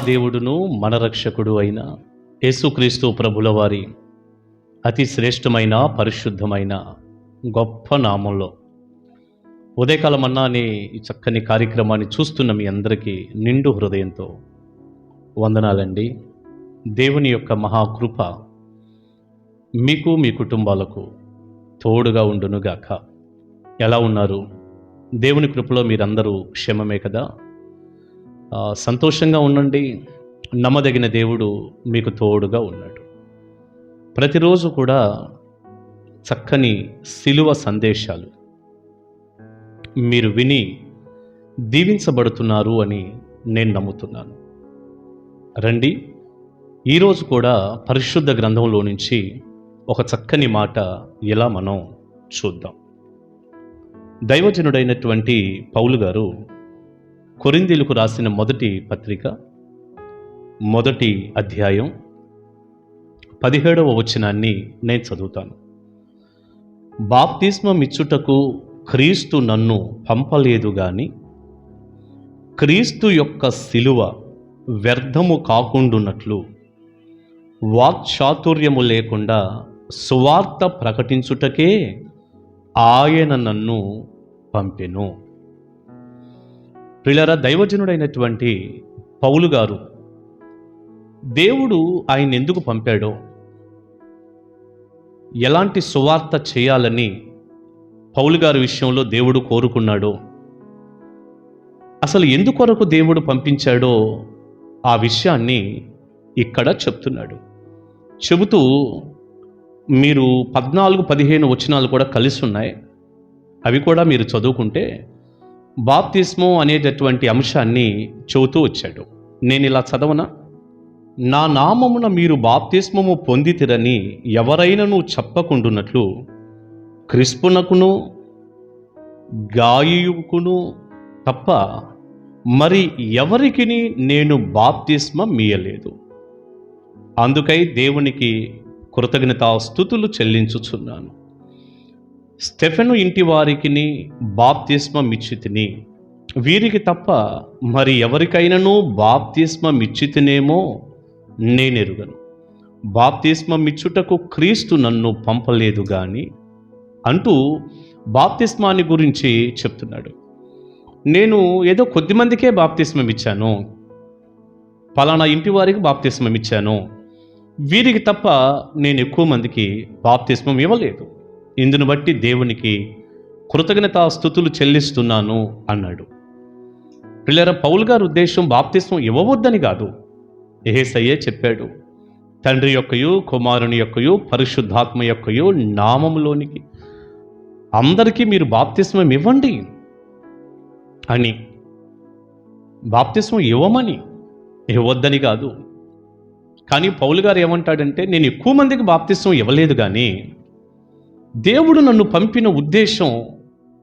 దేవుడును మన రక్షకుడు అయిన యేసుక్రీస్తు ప్రభుల వారి అతి శ్రేష్టమైన పరిశుద్ధమైన గొప్ప నామంలో ఉదయకాలమన్నా అనే ఈ చక్కని కార్యక్రమాన్ని చూస్తున్న మీ అందరికీ నిండు హృదయంతో వందనాలండి. దేవుని యొక్క మహాకృప మీకు మీ కుటుంబాలకు తోడుగా ఉండునుగాక. ఎలా ఉన్నారు? దేవుని కృపలో మీరందరూ క్షేమమే కదా? సంతోషంగా ఉండండి. నమ్మదగిన దేవుడు మీకు తోడుగా ఉన్నాడు. ప్రతిరోజు కూడా చక్కని శిలువ సందేశాలు మీరు విని దీవించబడుతున్నారు అని నేను నమ్ముతున్నాను. రండి, ఈరోజు కూడా పరిశుద్ధ గ్రంథంలో నుంచి ఒక చక్కని మాట ఇలా మనం చూద్దాం. దైవజనుడైనటువంటి పౌలు గారు కొరింథీయులకు రాసిన మొదటి పత్రిక 1వ అధ్యాయం 17వ వచనాన్ని నేను చదువుతాను. బాప్తిస్మం ఇచ్చుటకు క్రీస్తు నన్ను పంపలేదు గాని క్రీస్తు యొక్క శిలువ వ్యర్థము కాకుండున్నట్లు వాక్చాతుర్యము లేకుండా సువార్త ప్రకటించుటకే ఆయన నన్ను పంపెను. ప్రియులారా, దైవజనుడైనటువంటి పౌలు గారు దేవుడు ఆయన ఎందుకు పంపాడో, ఎలాంటి సువార్త చేయాలని పౌలు గారి విషయంలో దేవుడు కోరుకున్నాడో, అసలు ఎందుకొరకు దేవుడు పంపించాడో ఆ విషయాన్ని ఇక్కడ చెప్తున్నాడు. చెబుతూ మీరు 14-15 వచనాలు కూడా కలిసి ఉన్నాయి. అవి కూడా మీరు చదువుకుంటే బాప్తిస్మం అనేటటువంటి అంశాన్ని చెబుతూ వచ్చాడు. నేను ఇలా చదవనా? నా నామమున మీరు బాప్తిస్మము పొందితిరని ఎవరైనను చెప్పకుండునట్లు క్రిస్పునకును గాయుకును తప్ప మరి ఎవరికిని నేను బాప్తిస్మం మీయలేదు. అందుకై దేవునికి కృతజ్ఞతాస్తుతులు చెల్లించుచున్నాను. స్టెఫెను ఇంటి వారికిని బాప్తిస్మం ఇచ్చితిని, వీరికి తప్ప మరి ఎవరికైనాను బాప్తిస్మం ఇచ్చితినేమో నేనెరుగను. బాప్తిస్మం ఇచ్చుటకు క్రీస్తు నన్ను పంపలేదు గాని అంటూ బాప్తిస్మాన్ని గురించి చెప్తున్నాడు. నేను ఏదో కొద్దిమందికే బాప్తిస్మం ఇచ్చాను, పలానా ఇంటి వారికి బాప్తిస్మం ఇచ్చాను, వీరికి తప్ప నేను ఎక్కువ మందికి బాప్తిస్మం ఇవ్వలేదు. ఇందును బట్టి దేవునికి కృతజ్ఞతాస్తుతులు చెల్లిస్తున్నాను అన్నాడు. పిల్లల, పౌలు గారి ఉద్దేశం బాప్తిస్మం ఇవ్వవద్దని కాదు. యేసయ్యే చెప్పాడు, తండ్రి యొక్కయు కుమారుని యొక్కయు పరిశుద్ధాత్మ యొక్కయు నామములోనికి అందరికీ మీరు బాప్తిస్మం ఇవ్వండి అని. బాప్తిస్మం ఇవ్వమని, ఇవ్వద్దని కాదు. కానీ పౌలు గారు ఏమంటాడంటే, నేను ఎక్కువ మందికి బాప్తిస్మం ఇవ్వలేదు కానీ దేవుడు నన్ను పంపిన ఉద్దేశం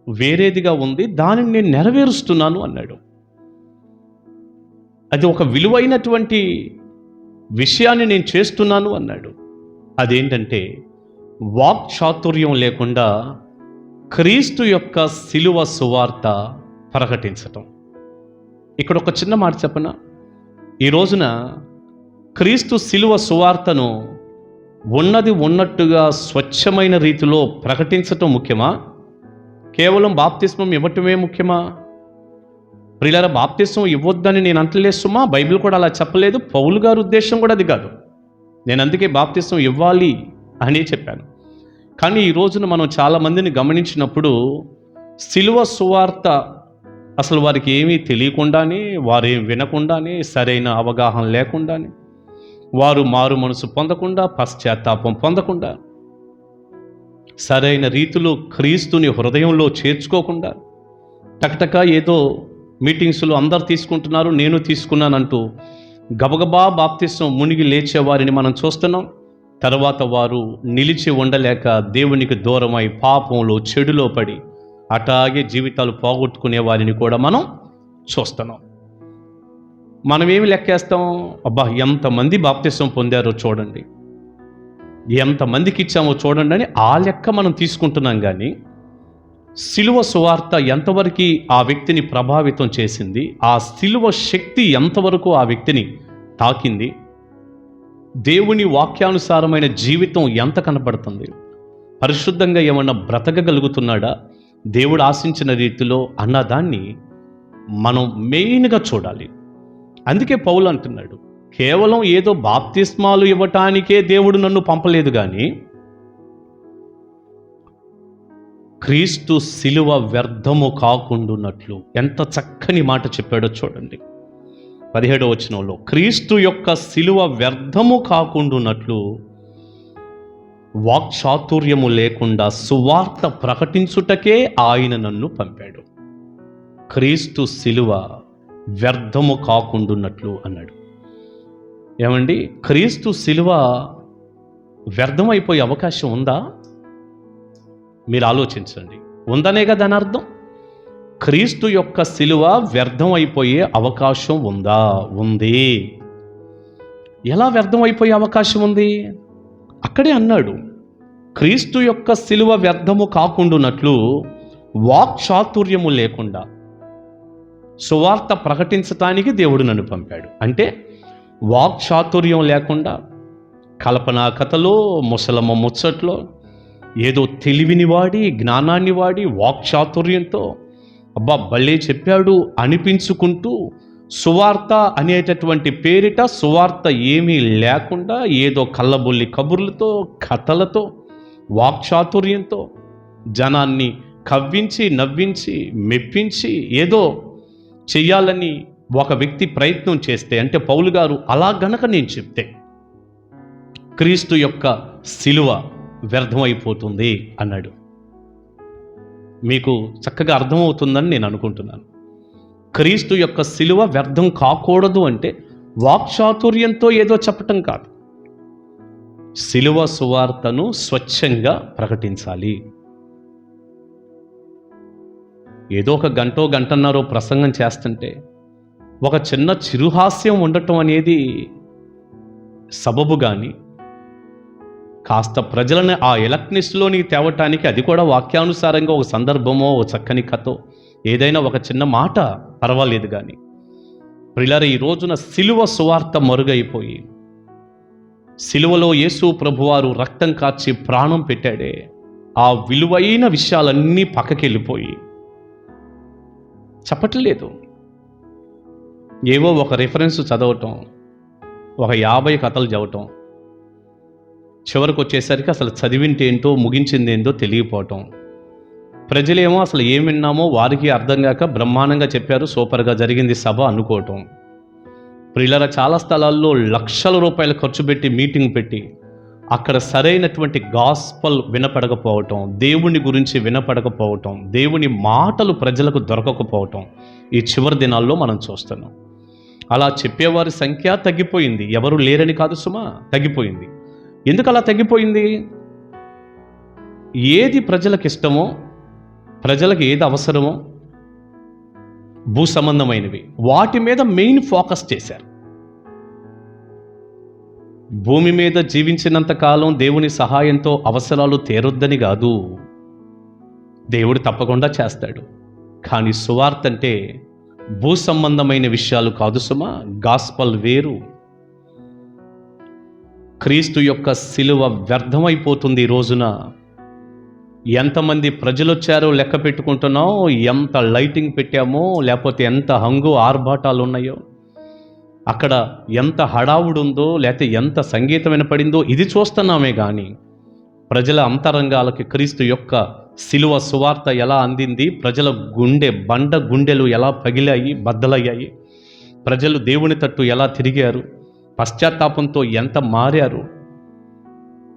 వేరేదిగా ఉంది, దానిని నేను నెరవేరుస్తున్నాను అన్నాడు. అది ఒక విలువైనటువంటి విషయాన్ని నేను చేస్తున్నాను అన్నాడు. అదేంటంటే వాక్చాతుర్యం లేకుండా క్రీస్తు యొక్క శిలువ సువార్త ప్రకటించటం. ఇక్కడ ఒక చిన్న మాట చెప్పనా? ఈ రోజున క్రీస్తు శిలువ సువార్తను ఉన్నది ఉన్నట్టుగా స్వచ్ఛమైన రీతిలో ప్రకటించటం ముఖ్యమా? కేవలం బాప్తిస్మం ఇవ్వటమే ముఖ్యమా? ప్రియులారా, బాప్తిస్మం ఇవ్వొద్దని నేను అంటలేస్తుమా? బైబిల్ కూడా అలా చెప్పలేదు. పౌలు గారి ఉద్దేశం కూడా అది కాదు. నేను అందుకే బాప్తిస్మం ఇవ్వాలి అని చెప్పాను. కానీ ఈ రోజున మనం చాలామందిని గమనించినప్పుడు శిలువ సువార్త అసలు వారికి ఏమీ తెలియకుండానే, వారేం వినకుండానే, సరైన అవగాహన లేకుండానే, వారు మారు మనసు పొందకుండా, పశ్చాత్తాపం పొందకుండా, సరైన రీతిలో క్రీస్తుని హృదయంలో చేర్చుకోకుండా, టకటక ఏదో మీటింగ్స్లో అందరు తీసుకుంటున్నారు నేను తీసుకున్నానంటూ గబగబా బాప్తిస్మం మునిగి లేచేవారిని మనం చూస్తున్నాం. తర్వాత వారు నిలిచి ఉండలేక దేవునికి దూరమై పాపంలో చెడులో పడి అటాగే జీవితాలు పోగొట్టుకునే వారిని కూడా మనం చూస్తున్నాం. మనమేమి లెక్కేస్తాం? అబ్బా, ఎంతమంది బాప్తిస్మం పొందారో చూడండి, ఎంతమందికి ఇచ్చామో చూడండి అని ఆ లెక్క మనం తీసుకుంటున్నాం. కానీ శిలువ సువార్త ఎంతవరకు ఆ వ్యక్తిని ప్రభావితం చేసింది, ఆ శిలువ శక్తి ఎంతవరకు ఆ వ్యక్తిని తాకింది? దేవుని వాక్యానుసారమైన జీవితం ఎంత కనపడుతుంది? పరిశుద్ధంగా ఏమన్నా బ్రతకగలుగుతున్నాడా దేవుడు ఆశించిన రీతిలో అన్నదాన్ని మనం మెయిన్గా చూడాలి. అందుకే పౌలు అంటున్నాడు, కేవలం ఏదో బాప్తిస్మాలు ఇవ్వటానికే దేవుడు నన్ను పంపలేదు కానీ క్రీస్తు శిలువ వ్యర్థము కాకుండున్నట్లు. ఎంత చక్కని మాట చెప్పాడో చూడండి. 17వ వచనంలో, క్రీస్తు యొక్క శిలువ వ్యర్థము కాకుండున్నట్లు వాక్చాతుర్యము లేకుండా సువార్త ప్రకటించుటకే ఆయన నన్ను పంపాడు. క్రీస్తు శిలువ వ్యర్థము కాకుండున్నట్లు అన్నాడు. ఏమండి, క్రీస్తు శిలువ వ్యర్థమైపోయే అవకాశం ఉందా? మీరు ఆలోచించండి. ఉందనే కదా దాని అర్థం. క్రీస్తు యొక్క శిలువ వ్యర్థం అయిపోయే అవకాశం ఉందా? ఉంది. ఎలా వ్యర్థం అయిపోయే అవకాశం ఉంది? అక్కడే అన్నాడు, క్రీస్తు యొక్క శిలువ వ్యర్థము కాకుండునట్లు వాక్చాతుర్యము లేకుండా సువార్త ప్రకటించటానికి దేవుడు నన్ను పంపాడు. అంటే వాక్చాతుర్యం లేకుండా కల్పనా కథలో, ముసలమ్మ ముచ్చట్లో ఏదో తెలివిని వాడి, జ్ఞానాన్ని వాడి, వాక్చాతుర్యంతో అబ్బా భలే చెప్పాడు అనిపించుకుంటూ సువార్త అనేటటువంటి పేరిట సువార్త ఏమీ లేకుండా ఏదో కళ్ళబొల్లి కబుర్లతో, కథలతో, వాక్చాతుర్యంతో జనాన్ని కవ్వించి, నవ్వించి, మెప్పించి ఏదో చెయ్యాలని ఒక వ్యక్తి ప్రయత్నం చేస్తే, అంటే పౌలు గారు అలా గనక నేను చెప్తే క్రీస్తు యొక్క శిలువ వ్యర్థమైపోతుంది అన్నాడు. మీకు చక్కగా అర్థమవుతుందని నేను అనుకుంటున్నాను. క్రీస్తు యొక్క శిలువ వ్యర్థం కాకూడదు అంటే వాక్చాతుర్యంతో ఏదో చెప్పటం కాదు, శిలువ సువార్తను స్వచ్ఛంగా ప్రకటించాలి. ఏదో ఒక గంటో గంటన్నరో ప్రసంగం చేస్తుంటే ఒక చిన్న చిరుహాస్యం ఉండటం అనేది సబబు కానీ, కాస్త ప్రజలను ఆ ఎలక్ట్నిస్లోని తేవటానికి అది కూడా వాక్యానుసారంగా ఒక సందర్భమో, ఓ చక్కని కథో, ఏదైనా ఒక చిన్న మాట పర్వాలేదు. కానీ ప్రియులారా, ఈ రోజున శిలువ సువార్త మరుగైపోయి, శిలువలో యేసు ప్రభువారు రక్తం కార్చి ప్రాణం పెట్టాడే, ఆ విలువైన విషయాలన్నీ పక్కకెళ్ళిపోయి చెప్పట్లేదు. ఏవో ఒక రిఫరెన్స్ చదవటం, ఒక 50 కథలు చదవటం, చివరికి వచ్చేసరికి అసలు చదివింటి ఏంటో ముగించింది ఏంటో తెలియపోవటం, ప్రజలేమో అసలు ఏం విన్నామో వారికి అర్థం కాక బ్రహ్మాండంగా చెప్పారు, సూపర్గా జరిగింది సభ అనుకోవటం. ప్రియులారా, చాలా స్థలాల్లో లక్షల రూపాయలు ఖర్చు పెట్టి మీటింగ్ పెట్టి అక్కడ సరైనటువంటి గాస్పల్ వినపడకపోవటం, దేవుని గురించి వినపడకపోవటం, దేవుని మాటలు ప్రజలకు దొరకకపోవటం ఈ చివరి దినాల్లో మనం చూస్తున్నాం. అలా చెప్పేవారి సంఖ్య తగ్గిపోయింది. ఎవరు లేరని కాదు సుమా, తగ్గిపోయింది. ఎందుకు అలా తగ్గిపోయింది? ఏది ప్రజలకు ఇష్టమో, ప్రజలకు ఏది అవసరమో, భూ సంబంధమైనవి వాటి మీద మెయిన్ ఫోకస్ చేశారు. భూమి మీద జీవించినంత కాలం దేవుని సహాయంతో అవసరాలు తీరొద్దని కాదు, దేవుడు తప్పకుండా చేస్తాడు. కానీ సువార్త అంటే భూ సంబంధమైన విషయాలు కాదు సుమా, గాస్పల్ వేరు. క్రీస్తు యొక్క శిలువ వ్యర్థమైపోతుంది. ఈ రోజున ఎంతమంది ప్రజలు వచ్చారో లెక్క పెట్టుకుంటున్నాం, ఎంత లైటింగ్ పెట్టామో, లేకపోతే ఎంత హంగు ఆర్భాటాలు ఉన్నాయో, అక్కడ ఎంత హడావుడు ఉందో, లేకపోతే ఎంత సంగీతం వినపడిందో ఇది చూస్తున్నామే. కానీ ప్రజల అంతరంగాలకి క్రీస్తు యొక్క శిలువ సువార్త ఎలా అందింది, ప్రజల బండ గుండెలు ఎలా పగిలాయి, బద్దలయ్యాయి, ప్రజలు దేవుని తట్టు ఎలా తిరిగారు, పశ్చాత్తాపంతో ఎంత మారారు,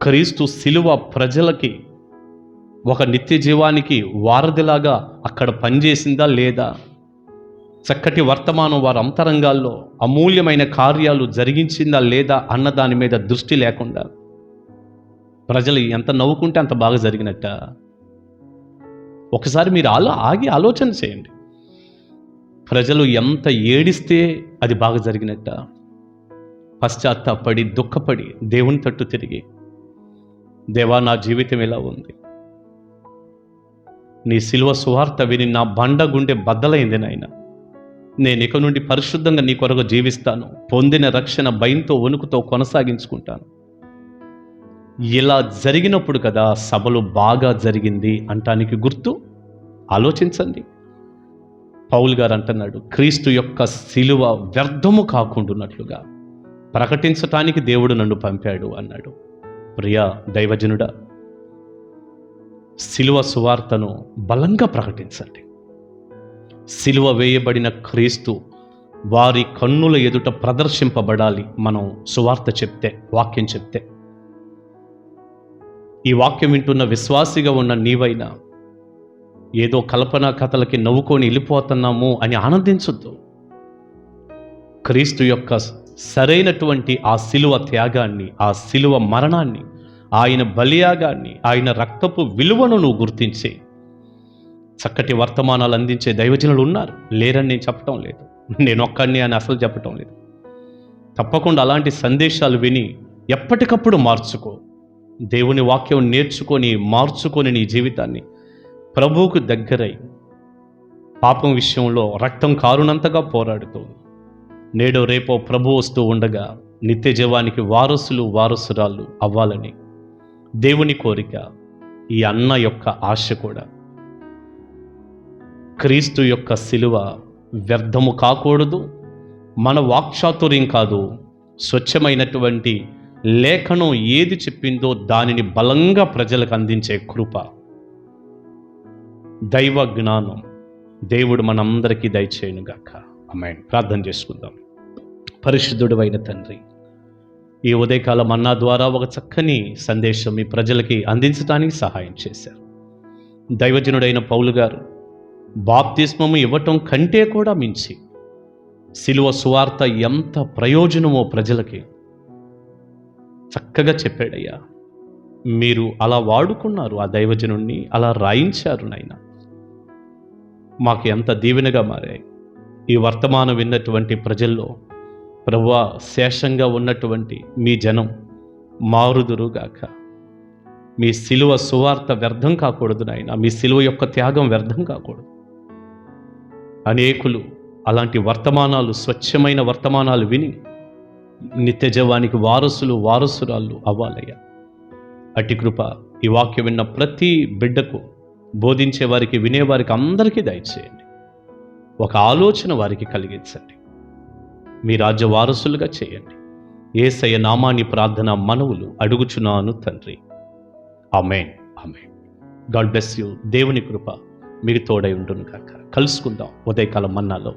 క్రీస్తు శిలువ ప్రజలకి ఒక నిత్య జీవానికి వారధిలాగా అక్కడ పనిచేసిందా లేదా, చక్కటి వర్తమానం వారి అంతరంగాల్లో అమూల్యమైన కార్యాలు జరిగించిందా లేదా అన్న దాని మీద దృష్టి లేకుండా ప్రజలు ఎంత నవ్వుకుంటే అంత బాగా జరిగినట్ట. ఒకసారి మీరు ఆగి ఆలోచన చేయండి. ప్రజలు ఎంత ఏడిస్తే అది బాగా జరిగినట్ట. పశ్చాత్తాపడి, దుఃఖపడి, దేవుని తట్టు తిరిగి, దేవా నా జీవితం ఎలా ఉంది, నీ శిలువ సువార్త విని నా బండ గుండె బద్దలైంది నాయన, నేను ఇక నుండి పరిశుద్ధంగా నీ కొరకు జీవిస్తాను, పొందిన రక్షణ భయంతో వణుకుతో కొనసాగించుకుంటాను. ఇలా జరిగినప్పుడు కదా సభలు బాగా జరిగింది అంటానికి గుర్తు. ఆలోచించండి. పౌలు గారు అంటున్నాడు, క్రీస్తు యొక్క శిలువ వ్యర్థము కాకుండానట్లుగా ప్రకటించటానికి దేవుడు నన్ను పంపాడు అన్నాడు. ప్రియా దైవజనుడా, శిలువ సువార్తను బలంగా ప్రకటించండి. శిలువ వేయబడిన క్రీస్తు వారి కన్నుల ఎదుట ప్రదర్శింపబడాలి. మనం సువార్త చెప్తే, వాక్యం చెప్తే. ఈ వాక్యం వింటున్న విశ్వాసిగా ఉన్న నీవైనా ఏదో కల్పనా కథలకి నవ్వుకొని వెళ్ళిపోతున్నాము అని ఆనందించొద్దు. క్రీస్తు యొక్క సరైనటువంటి ఆ శిలువ త్యాగాన్ని, ఆ శిలువ మరణాన్ని, ఆయన బలియాగాన్ని, ఆయన రక్తపు విలువను నువ్వు గుర్తించి చక్కటి వర్తమానాలు అందించే దైవజనులు ఉన్నారు. లేరని నేను చెప్పటం లేదు, నేను ఒక్కడిని అని అసలు చెప్పటం లేదు. తప్పకుండా అలాంటి సందేశాలు విని ఎప్పటికప్పుడు మార్చుకో. దేవుని వాక్యం నేర్చుకొని మార్చుకొని నీ జీవితాన్ని ప్రభువుకు దగ్గరై పాపం విషయంలో రక్తం కారునంతగా పోరాడుతూ నేడో రేపో ప్రభు వస్తూ ఉండగా నిత్య జీవానికి వారసులు వారసురాలు అవ్వాలని దేవుని కోరిక, ఈ అన్న యొక్క ఆశ కూడా. క్రీస్తు యొక్క శిలువ వ్యర్థము కాకూడదు. మన వాక్చాతుర్యం కాదు, స్వచ్ఛమైనటువంటి లేఖనం ఏది చెప్పిందో దానిని బలంగా ప్రజలకు అందించే కృప, దైవ జ్ఞానం దేవుడు మనందరికీ దయచేయునుగాక. ఆమేన్. ప్రార్థన చేసుకుందాం. పరిశుద్ధుడు అయిన తండ్రి, ఈ ఉదయకాల మన్నా ద్వారా ఒక చక్కని సందేశం మీ ప్రజలకి అందించడానికి సహాయం చేశారు. దైవజనుడైన పౌలు గారు బాప్తిస్మము ఇవ్వటం కంటే కూడా మించి శిలువ సువార్త ఎంత ప్రయోజనమో ప్రజలకి చక్కగా చెప్పాడయ్యా. మీరు అలా వాడుకున్నారు, ఆ దైవజనుణ్ణి అలా రాయించారు నాయన. మాకు ఎంత దీవెనగా మారాయి. ఈ వర్తమానం విన్నటువంటి ప్రజల్లో ప్రభువా, శేషంగా ఉన్నటువంటి మీ జనం మారుదురుగాక. మీ శిలువ సువార్త వ్యర్థం కాకూడదు నాయన, మీ శిలువ యొక్క త్యాగం వ్యర్థం కాకూడదు. అనేకులు అలాంటి వర్తమానాలు, స్వచ్ఛమైన వర్తమానాలు విని నిత్య జీవానికి వారసులు వారసురాళ్ళు అవ్వాలయ్యా. అట్టి కృప ఈ వాక్యం విన్న ప్రతి బిడ్డకు, బోధించే వారికి, వినేవారికి అందరికీ దయచేయండి. ఒక ఆలోచన వారికి కలిగించండి. మీ రాజ్య వారసులుగా చేయండి. యేసయ్య నామాని ప్రార్థన మనవులు అడుగుచున్నాను తండ్రి. ఆమేన్. ఆమేన్. God bless you. దేవుని కృప మీకు తోడై ఉండును కాక. కలుసుకుందాం ఉదయకాలం మన్నాలో.